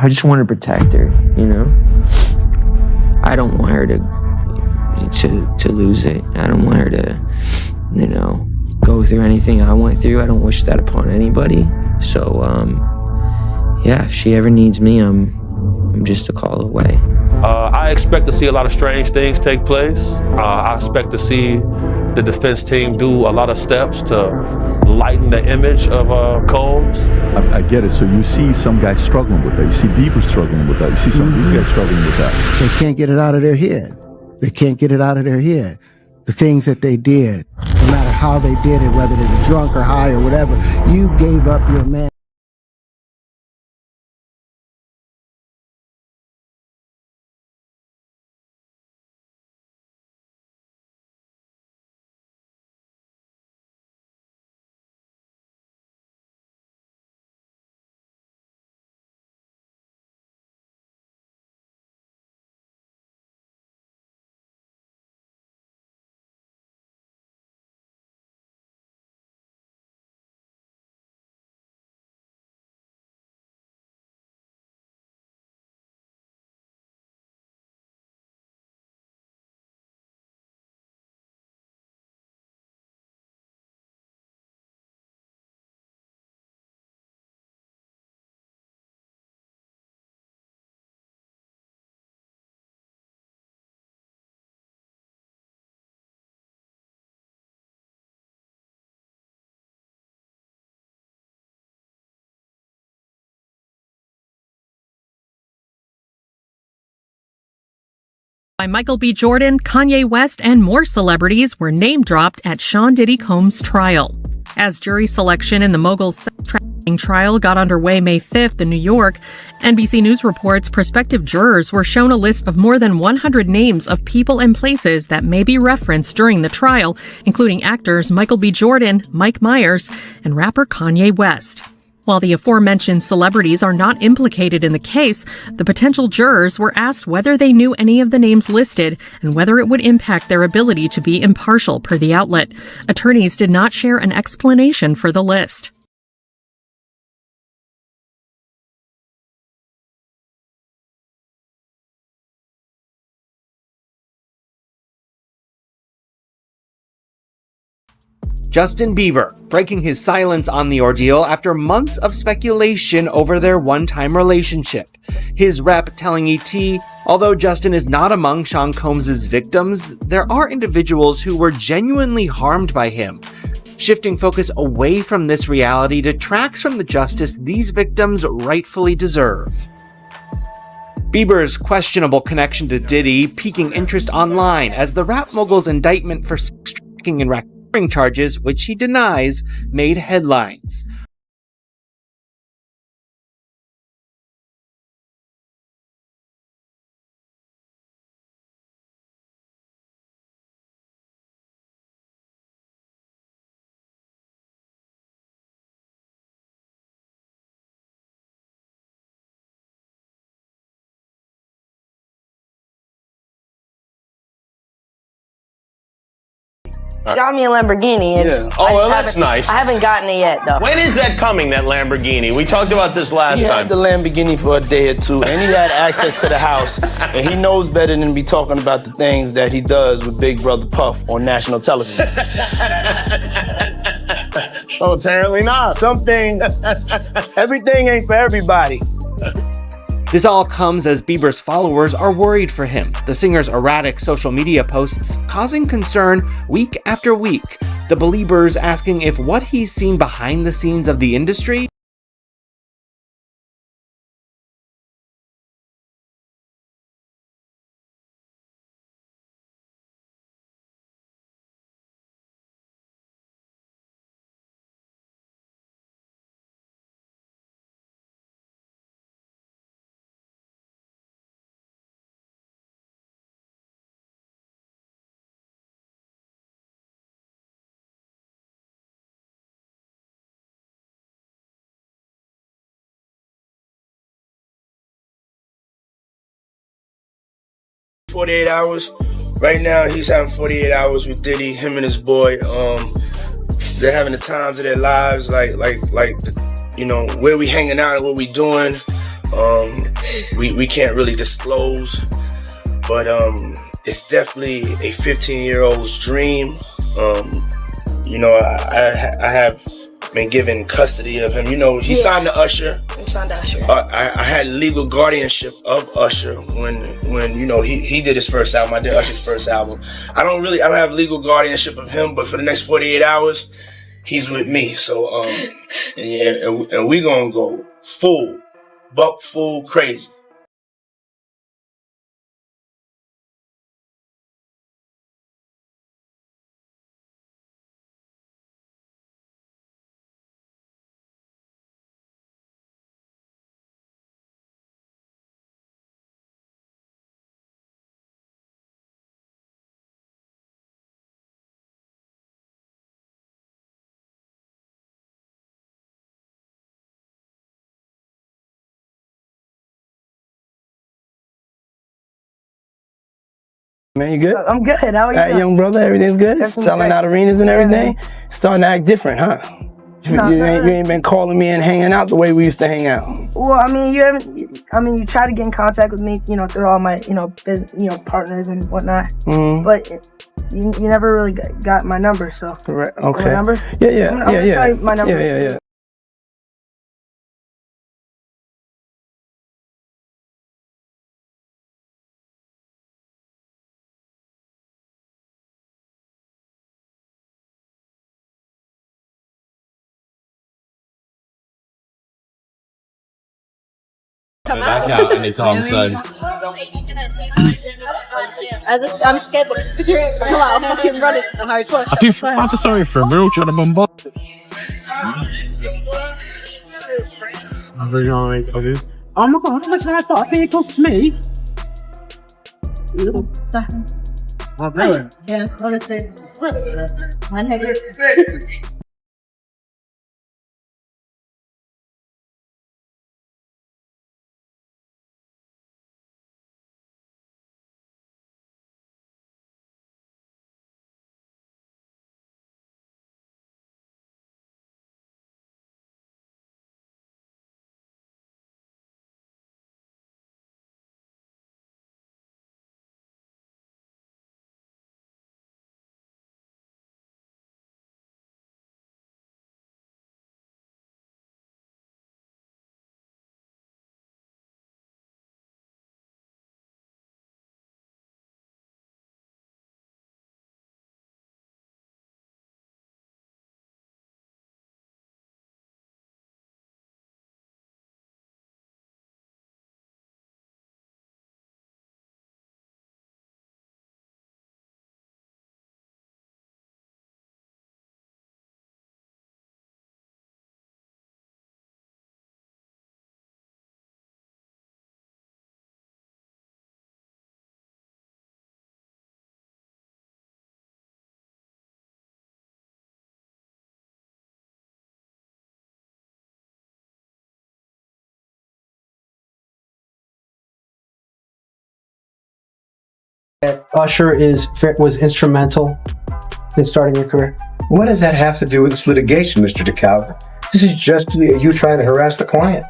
I just want to protect her, you know? I don't want her to lose it. I don't want her to, you know, go through anything I went through. I don't wish that upon anybody. So, yeah, if she ever needs me, I'm just a call away. I expect to see a lot of strange things take place. I expect to see the defense team do a lot of steps to lighten the image of Combs. I get it. So you see some guys struggling with that. You see Bieber struggling with that. You see some of these guys struggling with that. They can't get it out of their head. They can't get it out of their head. The things that they did, no matter how they did it, whether they were drunk or high or whatever, you gave up your man. By Michael B. Jordan, Kanye West, and more celebrities were name-dropped at Sean Diddy Combs' trial. As jury selection in the mogul's sex trafficking trial got underway May 5th in New York, NBC News reports prospective jurors were shown a list of more than 100 names of people and places that may be referenced during the trial, including actors Michael B. Jordan, Mike Myers, and rapper Kanye West. While the aforementioned celebrities are not implicated in the case, the potential jurors were asked whether they knew any of the names listed and whether it would impact their ability to be impartial, per the outlet. Attorneys did not share an explanation for the list. Justin Bieber breaking his silence on the ordeal after months of speculation over their one-time relationship. His rep telling ET, although Justin is not among Sean Combs' victims, there are individuals who were genuinely harmed by him. Shifting focus away from this reality detracts from the justice these victims rightfully deserve. Bieber's questionable connection to Diddy piquing interest online as the rap mogul's indictment for sex trafficking and racketeering charges, which he denies, made headlines. Got me a Lamborghini. Oh, well, that's nice. I haven't gotten it yet, though. When is that coming, that Lamborghini? We talked about this last He time. had the Lamborghini for a day or two, and he had access to the house, and he knows better than to be talking about the things that he does with Big Brother Puff on national television. So apparently not. Everything ain't for everybody. This all comes as Bieber's followers are worried for him, the singer's erratic social media posts causing concern week after week, the Beliebers asking if what he's seen behind the scenes of the industry .48 hours. Right now, he's having 48 hours with Diddy, him and his boy. They're having the times of their lives, like, you know, where we hanging out and what we doing. We can't really disclose, but it's definitely a 15-year-old's dream. You know, I have been given custody of him. You know, he signed to Usher. He signed to Usher. I had legal guardianship of Usher when you know he did his first album. I did Usher's first album. I don't have legal guardianship of him, but for the next 48 hours, he's with me. So and we gonna go full crazy. Man, you good? I'm good. How are you? Young brother, everything's good? Everything's Selling great. out arenas and everything? Starting to act different, huh? You ain't been calling me and hanging out the way we used to hang out. Well, I mean, you try to get in contact with me, you know, through all my, business, partners and whatnot. Mm-hmm. But you never really got my number, so. Right. Okay. My number? Yeah. I'm gonna tell you my number. Yeah. Back out anytime soon. I'm scared that security will come out. I'll fucking run into the Harry Potter. I do feel sorry for him. We're all trying to bombard. Oh my god, how much did I thought he talked to me? Yeah, honestly. My head is... Usher was instrumental in starting your career. What does that have to do with this litigation, Mr. DeKalb? This is just you trying to harass the client.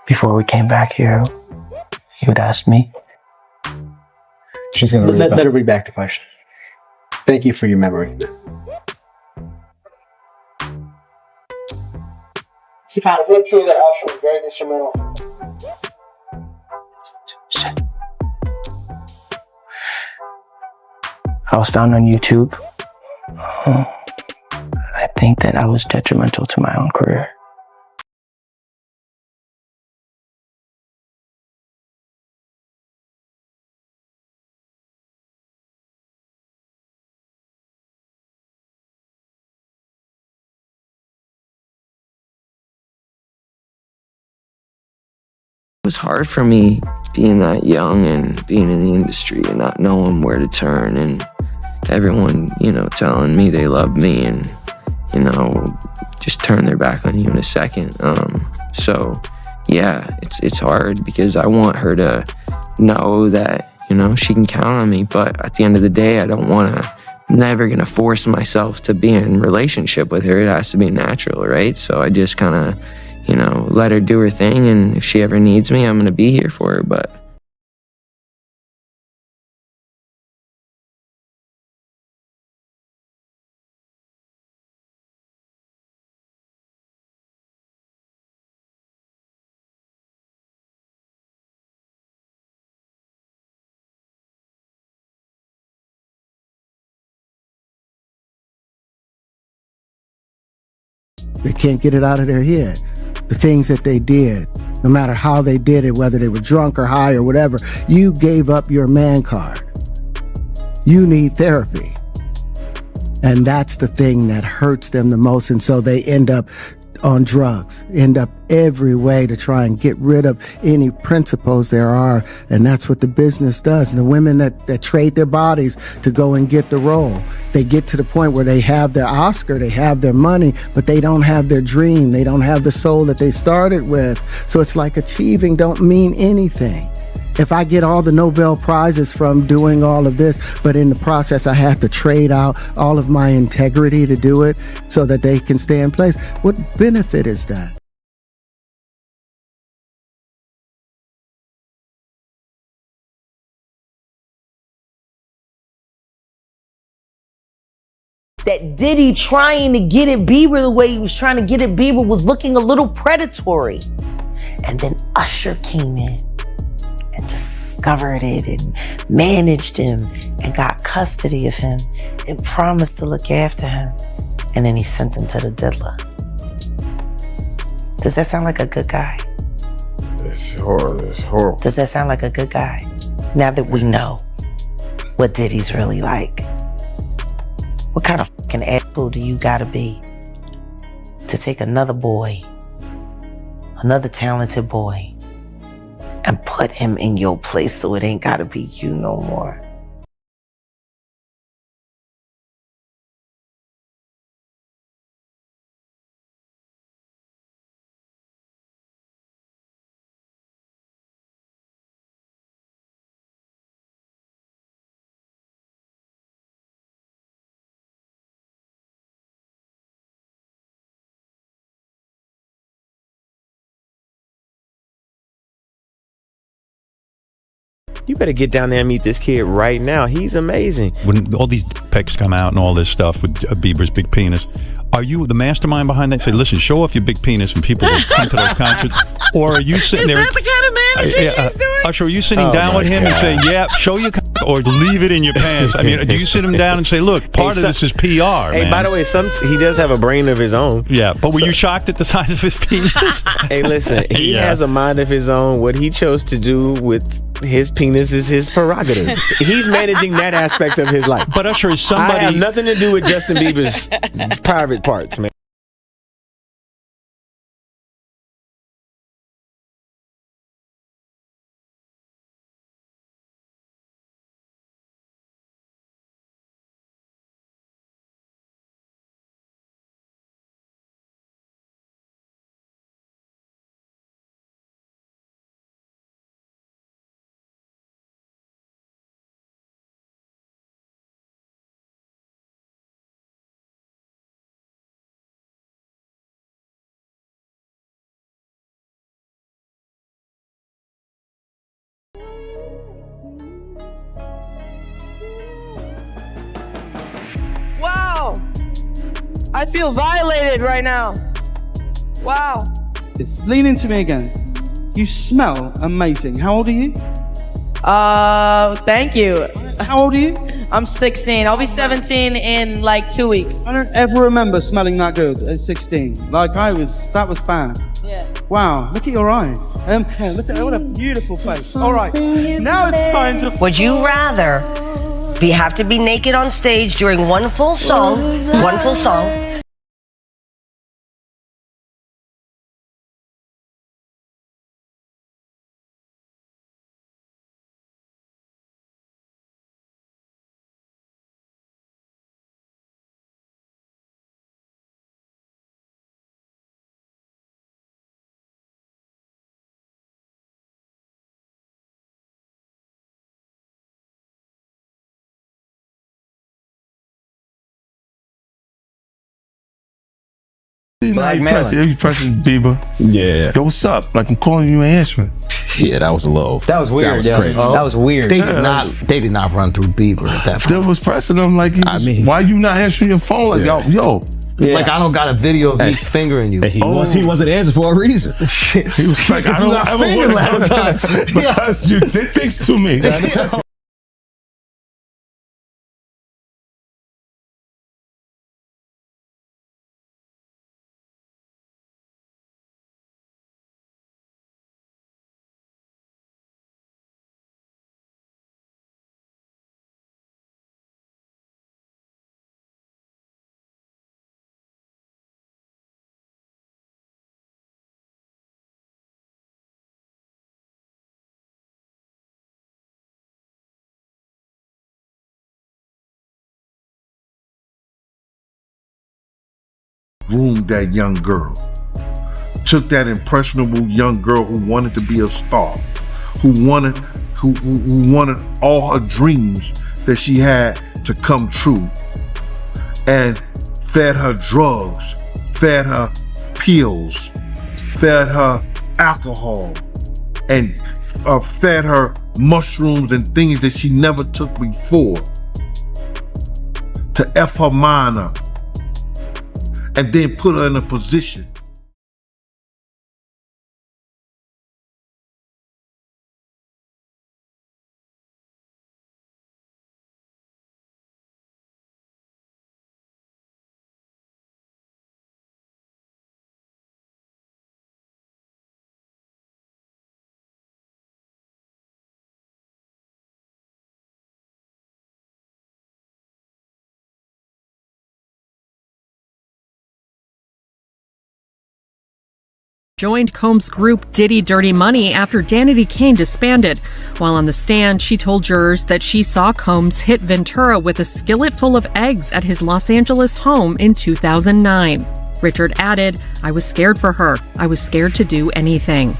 Before we came back here, you would ask me. She's going to let her read back the question. Thank you for your memory. I went through the Usher was very instrumental. I was found on YouTube. I think that I was detrimental to my own career. It was hard for me being that young and being in the industry and not knowing where to turn, and everyone, telling me they love me and, just turn their back on you in a second. So yeah, it's hard because I want her to know that, she can count on me. But at the end of the day, I don't want to, never going to force myself to be in a relationship with her. It has to be natural, right? So I just kind of, you know, let her do her thing, and if she ever needs me, I'm gonna be here for her, but they can't get it out of their head. The things that they did, no matter how they did it, whether they were drunk or high or whatever, you gave up your man card. You need therapy. And that's the thing that hurts them the most. And so they end up on drugs, end up every way to try and get rid of any principles there are. And that's what the business does. And the women that trade their bodies to go and get the role, they get to the point where they have their Oscar, they have their money, but they don't have their dream. They don't have the soul that they started with. So it's like achieving don't mean anything. If I get all the Nobel Prizes from doing all of this, but in the process I have to trade out all of my integrity to do it so that they can stay in place, what benefit is that? That Diddy trying to get at Bieber the way he was trying to get at Bieber was looking a little predatory. And then Usher came in and discovered it and managed him and got custody of him and promised to look after him. And then he sent him to the diddler. Does that sound like a good guy? It's horrible. It's horrible. Does that sound like a good guy? Now that we know what Diddy's really like, what kind of fucking asshole do you gotta be to take another boy, another talented boy, and put him in your place so it ain't gotta be you no more? You better get down there and meet this kid right now. He's amazing. When all these pics come out and all this stuff with Bieber's big penis, are you the mastermind behind that? Say, listen, show off your big penis and people will come to those concerts? Or are you sitting there? Is that the kind of managing he's doing? Usher, are you sitting down with him and saying, yeah, show your or leave it in your pants? I mean, do you sit him down and say, look, part of this is PR, Hey, man. by the way, he does have a brain of his own. Yeah, but were you shocked at the size of his penis? Hey, listen, he has a mind of his own. What he chose to do with his penis is his prerogative. He's managing that aspect of his life. But Usher is somebody... I have nothing to do with Justin Bieber's private parts, man. Wow! I feel violated right now. Wow. Lean into me again. You smell amazing. How old are you? Thank you. How old are you? I'm 16. I'll be 17 in like 2 weeks. I don't ever remember smelling that good at 16. Like that was bad. Yeah. Wow, look at your eyes. Look at what a beautiful face. All right, now it's time to... Would you rather have to be naked on stage during one full song, you know how you pressing Bieber. Yeah. Yo, what's up? Like I'm calling you and answering. Yeah, that was low. That was weird. That was crazy. That was weird. They did not run through Bieber at that point. Still was pressing him like, why you not answering your phone? Like, yo. Yeah. Like, I don't got a video of me fingering you. He wasn't answering for a reason. He was like, I don't ever want to last time because you did things to me. Groomed that young girl. Took that impressionable young girl who wanted to be a star, who wanted all her dreams that she had to come true, and fed her drugs, fed her pills, fed her alcohol, and fed her mushrooms and things that she never took before to F her mind up. And then put her in a position. Joined Combs' group Diddy Dirty Money after Danity Kane disbanded. While on the stand, she told jurors that she saw Combs hit Ventura with a skillet full of eggs at his Los Angeles home in 2009. Richard added, "I was scared for her. I was scared to do anything."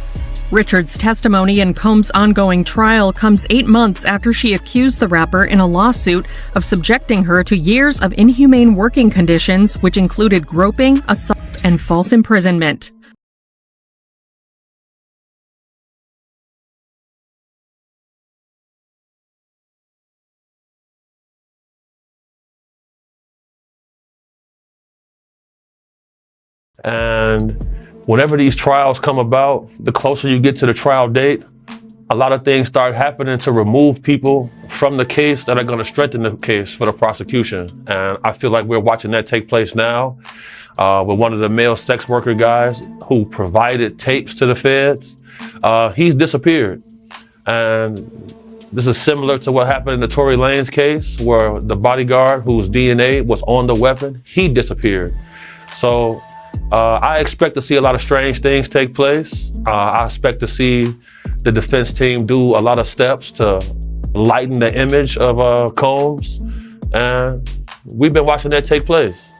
Richard's testimony in Combs' ongoing trial comes 8 months after she accused the rapper in a lawsuit of subjecting her to years of inhumane working conditions, which included groping, assault, and false imprisonment. And whenever these trials come about, the closer you get to the trial date, a lot of things start happening to remove people from the case that are going to strengthen the case for the prosecution. And I feel like we're watching that take place now with one of the male sex worker guys who provided tapes to the feds. He's disappeared. And this is similar to what happened in the Tory Lanez case, where the bodyguard whose DNA was on the weapon, he disappeared. So I expect to see a lot of strange things take place. I expect to see the defense team do a lot of steps to lighten the image of Combs. And we've been watching that take place.